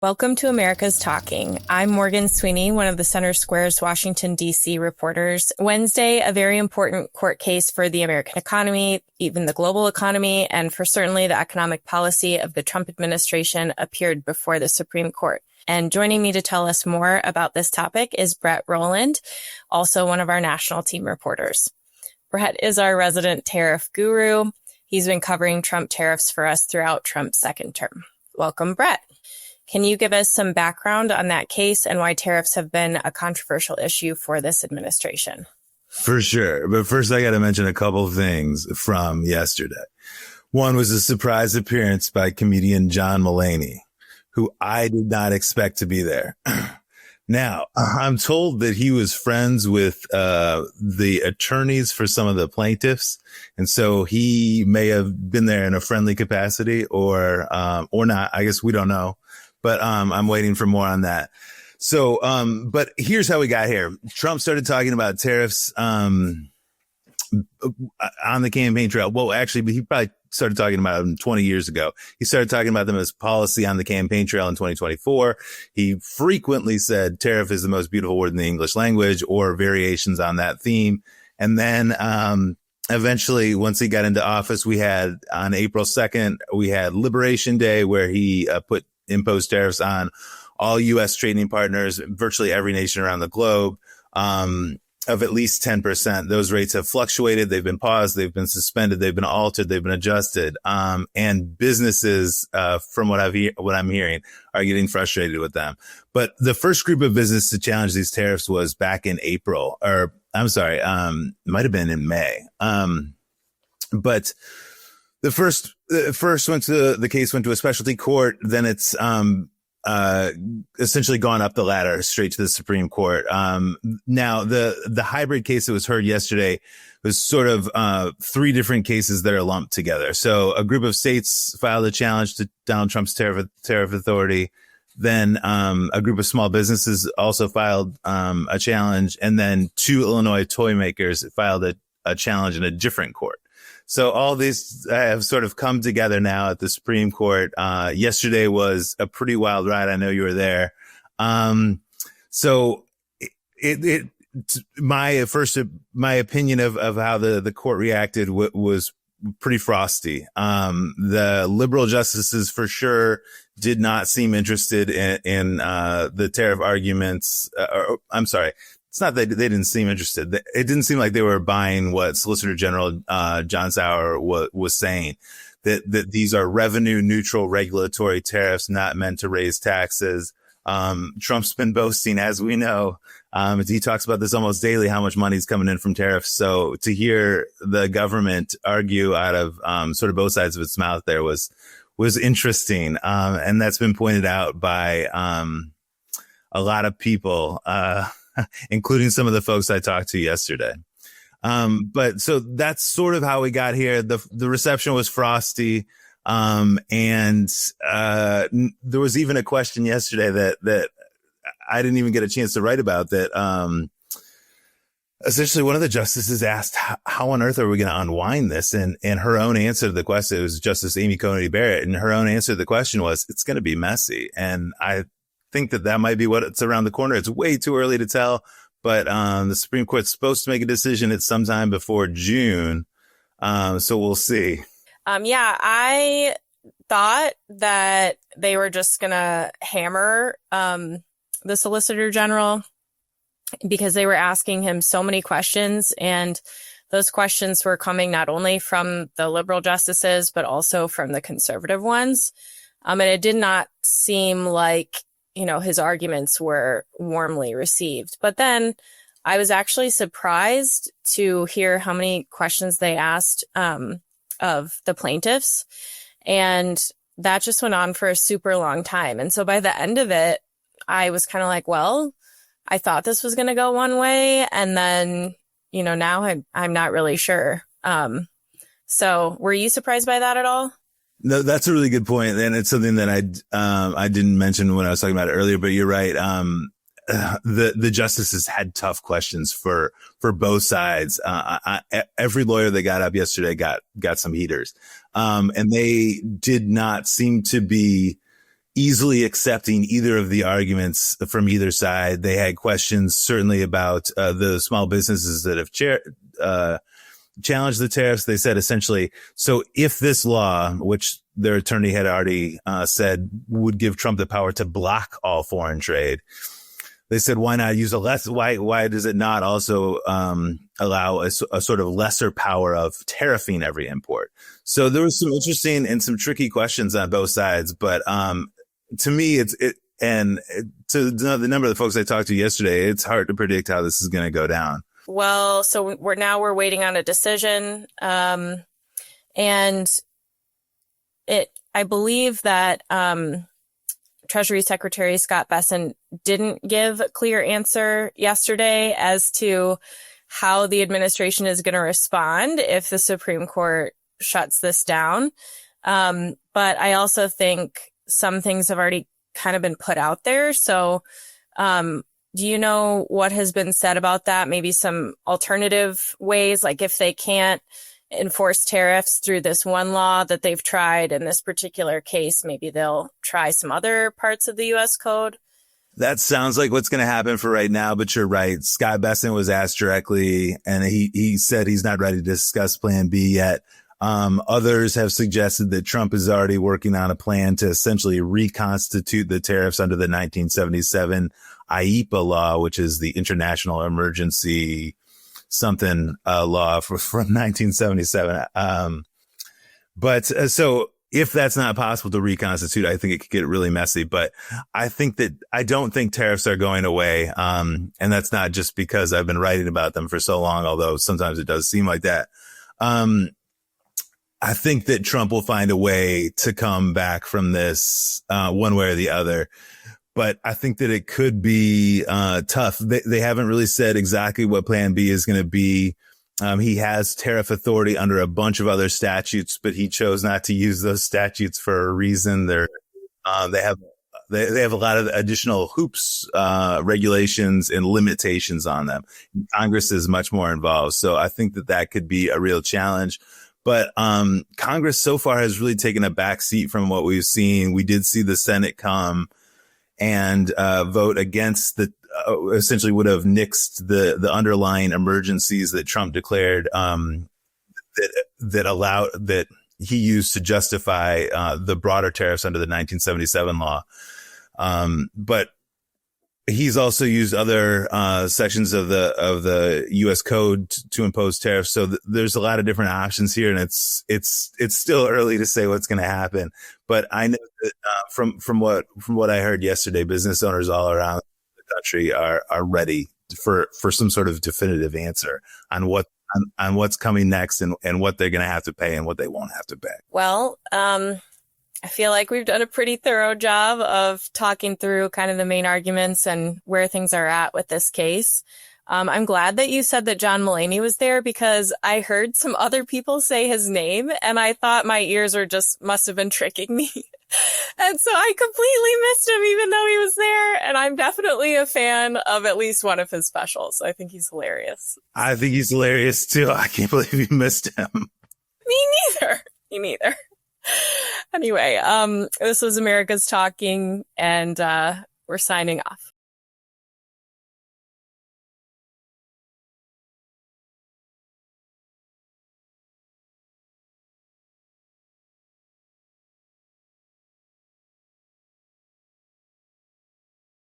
Welcome to America's Talking. I'm Morgan Sweeney, one of the Center Square's Washington, D.C. reporters. Wednesday, a very important court case for the American economy, even the global economy, and for certainly the economic policy of the Trump administration appeared before the Supreme Court. And joining me to tell us more about this topic is Brett Rowland, also one of our national team reporters. Brett is our resident tariff guru. He's been covering Trump tariffs for us throughout Trump's second term. Welcome, Brett. Can you give us some background on that case and why tariffs have been a controversial issue for this administration? For sure. But first, I got to mention a couple of things from yesterday. One was a surprise appearance by comedian John Mulaney, who I did not expect to be there. Now, I'm told that he was friends with the attorneys for some of the plaintiffs. And so he may have been there in a friendly capacity or not. I guess we don't know. But I'm waiting for more on that. So, but here's how we got here. Trump started talking about tariffs on the campaign trail. Well, actually, he probably started talking about them 20 years ago. He started talking about them as policy on the campaign trail in 2024. He frequently said tariff is the most beautiful word in the English language or variations on that theme. And then eventually, once he got into office, we had on April 2nd, we had Liberation Day, where he imposed tariffs on all U.S. trading partners, virtually every nation around the globe, of at least 10%. Those rates have fluctuated. They've been paused. They've been suspended. They've been altered. They've been adjusted. And businesses, from what I'm hearing, are getting frustrated with them. But the first group of business to challenge these tariffs was back in April, or I'm sorry, might have been in May. But the case went to a specialty court. Then it's essentially gone up the ladder straight to the Supreme Court. Now the hybrid case that was heard yesterday was sort of three different cases that are lumped together. So a group of states filed a challenge to Donald Trump's tariff authority. Then a group of small businesses also filed a challenge, and then two Illinois toy makers filed a challenge in a different court. So all these have sort of come together now at the Supreme Court. Yesterday was a pretty wild ride. I know you were there. So my opinion of how the court reacted was pretty frosty. The liberal justices for sure did not seem interested in the tariff arguments. I'm sorry. It's not that they didn't seem interested. It didn't seem like they were buying what Solicitor General John Sauer was saying, that these are revenue neutral regulatory tariffs not meant to raise taxes. Trump's been boasting, as we know. He talks about this almost daily, how much money's coming in from tariffs. So to hear the government argue out of sort of both sides of its mouth there was interesting. And that's been pointed out by a lot of people, including some of the folks I talked to yesterday. But so that's sort of how we got here. The reception was frosty. And there was even a question yesterday that I didn't even get a chance to write about that. Essentially one of the justices asked, how on earth are we going to unwind this? And her own answer to the question, it was Justice Amy Coney Barrett. And her own answer to the question was, it's going to be messy. And I think that might be what it's around the corner. It's way too early to tell, but the Supreme Court's supposed to make a decision at some time before June. So we'll see. Yeah, I thought that they were just going to hammer the Solicitor General because they were asking him so many questions, and those questions were coming not only from the liberal justices, but also from the conservative ones. And it did not seem like his arguments were warmly received. But then I was actually surprised to hear how many questions they asked of the plaintiffs. And that just went on for a super long time. And so by the end of it, I was kind of like, well, I thought this was going to go one way. And then, now I'm not really sure. So were you surprised by that at all? No, that's a really good point. And it's something that I didn't mention when I was talking about it earlier, but you're right. The justices had tough questions for both sides. Every lawyer that got up yesterday got some heaters. And they did not seem to be easily accepting either of the arguments from either side. They had questions certainly about the small businesses that have challenged the tariffs. They said essentially, so if this law, which their attorney had already said would give Trump the power to block all foreign trade, they said, why not use why does it not also allow a sort of lesser power of tariffing every import? So there was some interesting and some tricky questions on both sides. But to me, to the number of the folks I talked to yesterday, it's hard to predict how this is going to go down. Well, so we're waiting on a decision. And I believe that Treasury Secretary Scott Bessent didn't give a clear answer yesterday as to how the administration is going to respond if the Supreme Court shuts this down. But I also think some things have already kind of been put out there. So do you know what has been said about that? Maybe some alternative ways, like if they can't enforce tariffs through this one law that they've tried in this particular case, maybe they'll try some other parts of the U.S. code. That sounds like what's going to happen for right now, but you're right. Scott Bessent was asked directly, and he said he's not ready to discuss Plan B yet. Others have suggested that Trump is already working on a plan to essentially reconstitute the tariffs under the 1977 IEEPA law, which is the International Emergency something law from 1977. So if that's not possible to reconstitute, I think it could get really messy. But I don't think tariffs are going away. And that's not just because I've been writing about them for so long, although sometimes it does seem like that. I think that Trump will find a way to come back from this one way or the other. But I think that it could be tough. They haven't really said exactly what Plan B is going to be. He has tariff authority under a bunch of other statutes, but he chose not to use those statutes for a reason. They have a lot of additional hoops, regulations, and limitations on them. Congress is much more involved, so I think that could be a real challenge. But Congress so far has really taken a back seat from what we've seen. We did see the Senate come and vote against essentially would have nixed the underlying emergencies that Trump declared that he used to justify the broader tariffs under the 1977 law. But he's also used other sections of the U.S. code to impose tariffs. So there's a lot of different options here, and it's still early to say what's going to happen. But I know that from what I heard yesterday, business owners all around the country are ready for some sort of definitive answer on what's coming next and what they're going to have to pay and what they won't have to pay. Well, I feel like we've done a pretty thorough job of talking through kind of the main arguments and where things are at with this case. I'm glad that you said that John Mulaney was there, because I heard some other people say his name and I thought my ears must have been tricking me. And so I completely missed him even though he was there. And I'm definitely a fan of at least one of his specials. I think he's hilarious. I think he's hilarious too. I can't believe you missed him. Me neither. Anyway, this was America's Talking, and we're signing off.